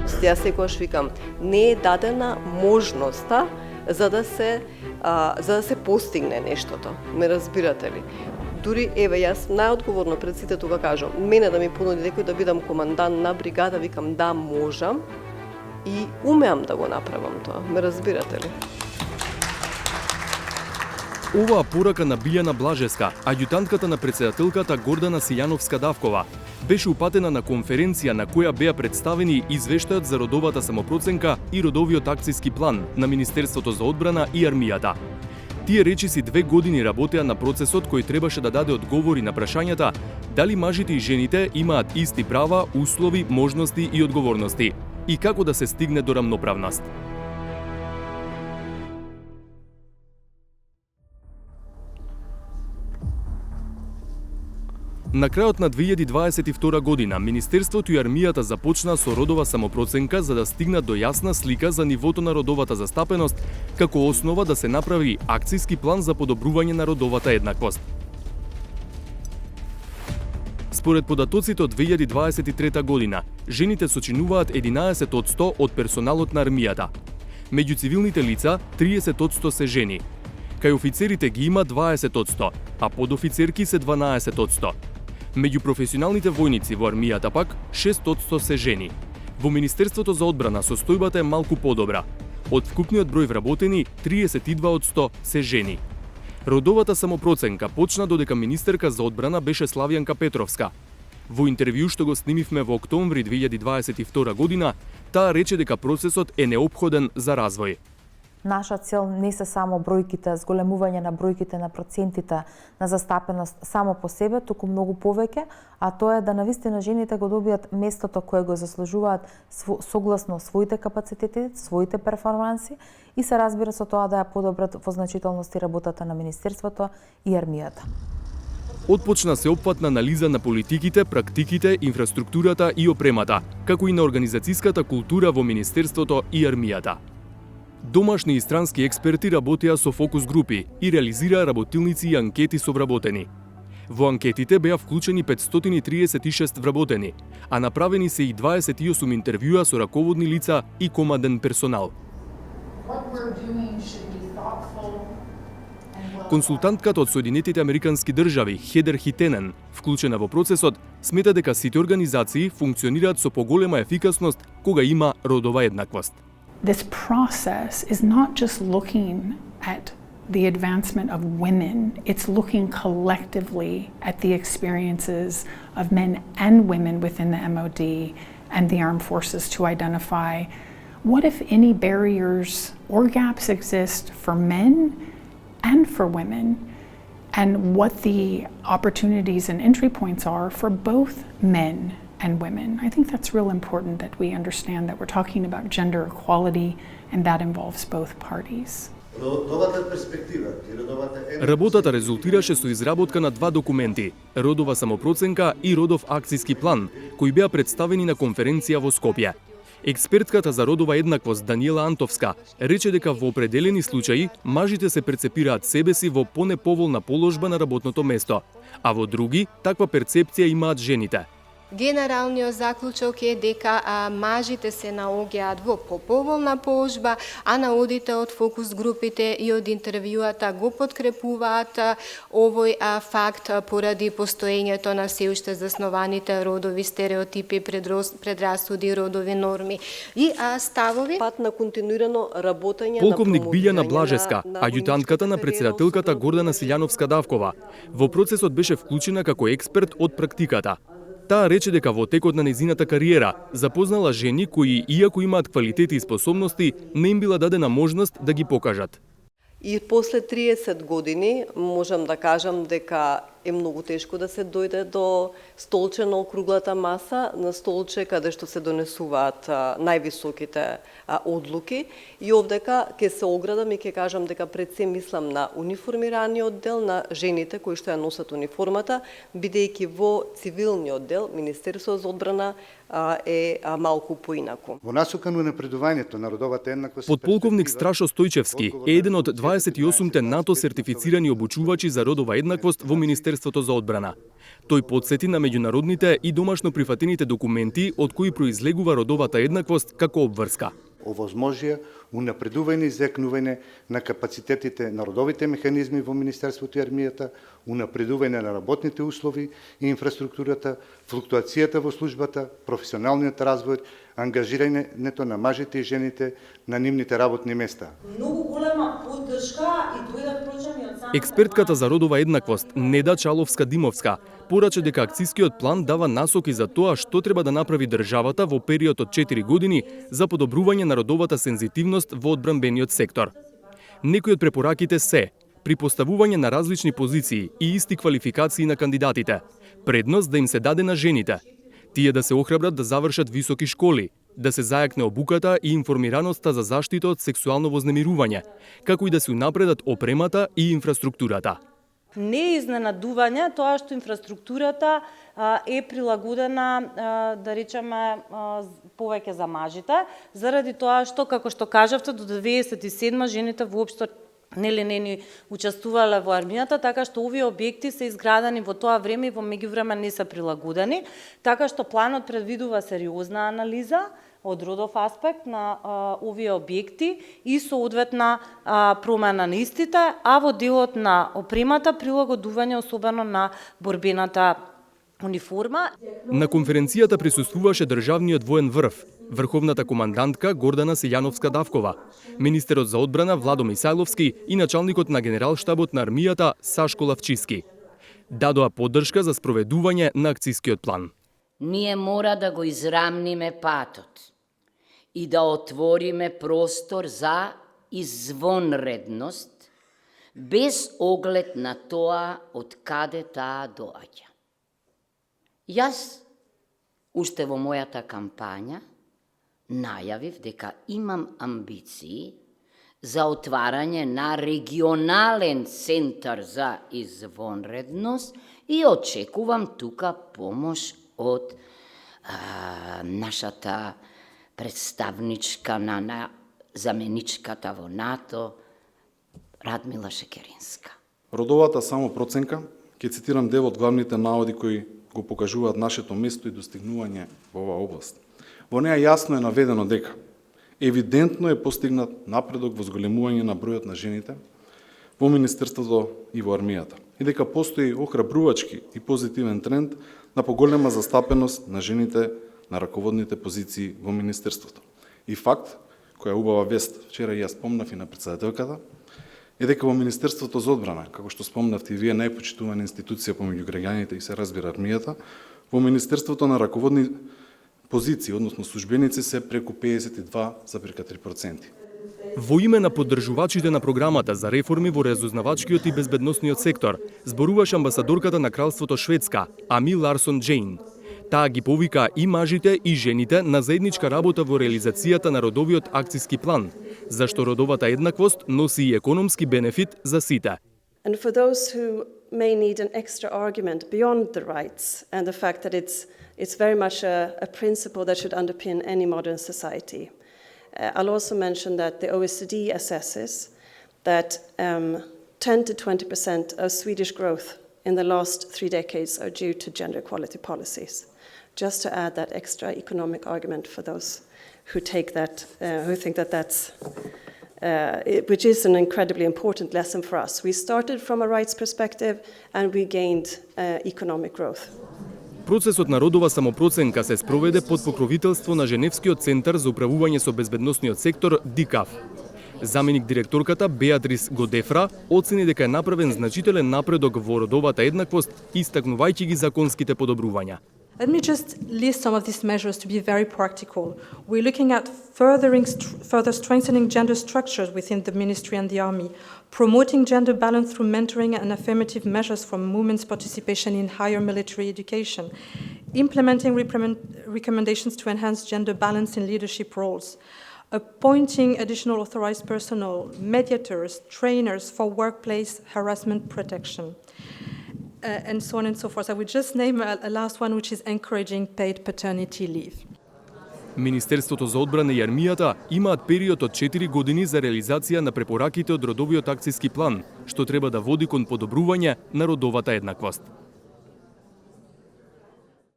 Јас секогаш викам, не е дадена можноста за да се постигне нештото. Ме разбирате ли? Дури, еве, јас најодговорно пред сите тука кажам, мене да ми понуди некој да бидам командант на бригада, викам да, можам и умеам да го направам тоа. Ме разбирате ли? Оваа порака на Билјана Блажеска, аѓутантката на претседателката Гордана Силјановска-Давкова, беше упатена на конференција на која беа представени извештајот за родовата самопроценка и родовиот акцијски план на Министерството за одбрана и армијата. Тие речиси 2 години работеа на процесот кој требаше да даде одговори на прашањата дали мажите и жените имаат исти права, услови, можности и одговорности и како да се стигне до рамноправност. На крајот на 2022 година, Министерството и армијата започнаа со родова самопроценка за да стигнат до јасна слика за нивото на родовата застапеност, како основа да се направи акцијски план за подобрување на родовата еднаквост. Според податоците од 2023 година, жените сочинуваат 11% од персоналот на армијата. Меѓу цивилните лица, 30% се жени. Кај офицерите ги има 20%, а подофицерки се 12%. Меѓу професионалните војници во армијата пак 6% се жени. Во Министерството за одбрана состојбата е малку подобра. Од вкупниот број вработени, 32% се жени. Родовата самопроценка почна додека министерка за одбрана беше Славјанка Петровска. Во интервју што го снимивме во октомври 2022 година, таа рече дека процесот е неопходен за развој. Наша цел не се само бројките, зголемување на бројките на процентите на застапеност само по себе, туку многу повеќе, а тоа е да навистина жените го добијат местото кое го заслужуваат согласно своите капацитети, своите перформанси и се разбира со тоа да ја подобрат во значителности работата на Министерството и армијата. Отпочна сеопфатна анализа на политиките, практиките, инфраструктурата и опремата, како и на организацијската култура во Министерството и армијата. Домашни и странски експерти работеа со фокус групи и реализираа работилници и анкети со вработени. Во анкетите беа вклучени 536 вработени, а направени се и 28 интервјуа со раководни лица и команден персонал. Консултантката од Соединетите Американски држави, Хедер Хитенен, вклучена во процесот, смета дека сите организации функционираат со поголема ефикасност кога има родова еднаквост. This process is not just looking at the advancement of women, it's looking collectively at the experiences of men and women within the MOD and the armed forces to identify what, if any, barriers or gaps exist for men and for women, and what the opportunities and entry points are for both men and women. I think that's real important that we understand that we're talking about gender equality and that involves both parties. Работата резултираше со изработка на 2 документи – родова самопроценка и родов акцијски план, кои беа представени на конференција во Скопје. Експертката за родова еднаквост Даниела Антовска рече дека во определени случаи мажите се перцепираат себеси во понеповолна положба на работното место, а во други таква перцепција имаат жените. Генералниот заклучок е дека мажите се наоѓаат во поповолна положба, а наодите од фокус групите и од интервјуата го подкрепуваат овој факт поради постоењето на се уште заснованите родови стереотипи, предрасуди, родови норми и ставови. Пат на континуирано работење Полковник на Билјана Блажеска, аѓутантката на претседателката Гордана Силјановска-Давкова, во процесот беше вклучена како експерт од практиката. Таа рече дека во текот на нејзината кариера запознала жени кои, иако имаат квалитети и способности, не им била дадена можност да ги покажат. И после 30 години можам да кажам дека е многу тешко да се дојде до столче на округлата маса, на столче каде што се донесуваат највисоките одлуки. И овдека ќе се оградам и ќе кажам дека пред се мислам на униформираниот дел, на жените кои што ја носат униформата, бидејќи во цивилниот дел Министерството за одбрана е малку поинаку. Во насока на напредувањето на родовата еднаквост, Подполковник Страшо Стојчевски е еден од 28-те НАТО сертифицирани обучувачи за родова еднаквост во Министерството Министерството за одбрана. Тој потсети на меѓународните и домашно прифатените документи од кои произлегува родовата еднаквост како обврска. Овозможија унапредување и зекнување на капацитетите на родовите механизми во Министерството и армијата, унапредување на работните услови и инфраструктурата, флуктуацијата во службата, професионалниот развој, ангажирањето на мажите и жените на нивните работни места. Многу голема поддршка и дојдат прочами од самата... Експертката за родова еднаквост Неда Чаловска-Димовска порача дека акцијскиот план дава насоки за тоа што треба да направи државата во период од 4 години за подобрување на родовата сензитивност во одбранбениот сектор. Некои од препораките се при поставување на различни позиции и исти квалификации на кандидатите, предност да им се даде на жените, тие да се охрабрат да завршат високи школи, да се зајакне обуката и информираноста за заштита од сексуално вознемирување, како и да се унапредат опремата и инфраструктурата. Не е изненадување тоа што инфраструктурата е прилагодена, да речеме, повеќе за мажите, заради тоа што, како што кажавте, до 1997 жените воопшто не учествувале во армијата, така што овие објекти се изградени во тоа време и во меѓувреме не се прилагодени, така што планот предвидува сериозна анализа од родов аспект на овие објекти и соодветна промена на истите, а во делот на опремата прилагодување особено на борбената униформа. На конференцијата присуствуваше државниот воен врв, врховната командантка Гордана Силјановска-Давкова, министерот за одбрана Владо Мисајловски и началникот на генералштабот на армијата Сашко Лавчиски. Дадоа поддршка за спроведување на акцијскиот план. Ние мора да го израмниме патот и да отвориме простор за извонредност, без оглед на тоа од каде таа доаѓа. Јас, уште во мојата кампања, најавив дека имам амбиции за отварање на регионален центар за извонредност и очекувам тука помош од нашата представничка на заменичката во НАТО, Радмила Шекеринска. Родовата самопроценка, ќе цитирам дел од главните наводи кои го покажуваат нашето место и достигнување во оваа област. Во неа јасно е наведено дека евидентно е постигнат напредок во зголемување на бројот на жените во Министерството и во армијата и дека постои охрабрувачки и позитивен тренд на поголема застапеност на жените на раководните позиции во Министерството. И факт, која убава вест, вчера ја спомнав и на председателката, е дека во Министерството за одбрана, како што спомнавте и вие, најпочитувана институција помеѓу граѓаните и се разбира армијата, во Министерството на раководни позиции, односно службеници, се преку 52,3%. Во име на поддржувачите на програмата за реформи во разузнавачкиот и безбедносниот сектор, зборуваше амбасадорката на Кралството Шведска, Ами Ларсон Джейн. Таа ги повика и мажите и жените на заедничка работа во реализацијата на родовиот акцијски план, зашто родовата еднаквост носи и економски бенефит за сите. And for those who may need an extra argument beyond the rights and the fact that it's very much a principle that should underpin any modern society. I'll also mention that the OECD assesses that 10 to 20% of Swedish growth in the last 3 decades are due to gender equality policies. Just to add that extra economic argument for those who take that, who think that that's, which is an incredibly important lesson for us. We started from a rights perspective and we gained economic growth. Процесот на родова самопроценка се спроведе под покровителство на Женевскиот центар за управување со безбедносниот сектор ДИКАФ. Заменик директорката Беатрис Годефра оцени дека е направен значителен напредок во родовата еднаквост, истакнувајќи ги законските подобрувања. Let me just list some of these measures to be very practical. We're looking at further strengthening gender structures within the ministry and the army, promoting gender balance through mentoring and affirmative measures for women's participation in higher military education, implementing recommendations to enhance gender balance in leadership roles, appointing additional authorized personnel, mediators, trainers for workplace harassment protection. And so on and so forth. I would just name a last one, which is encouraging paid paternity leave. Министерството за одбрана и армијата имаат период од 4 години за реализација на препораките од родовиот акцијски план, што треба да води кон подобрување на родовата еднаквост.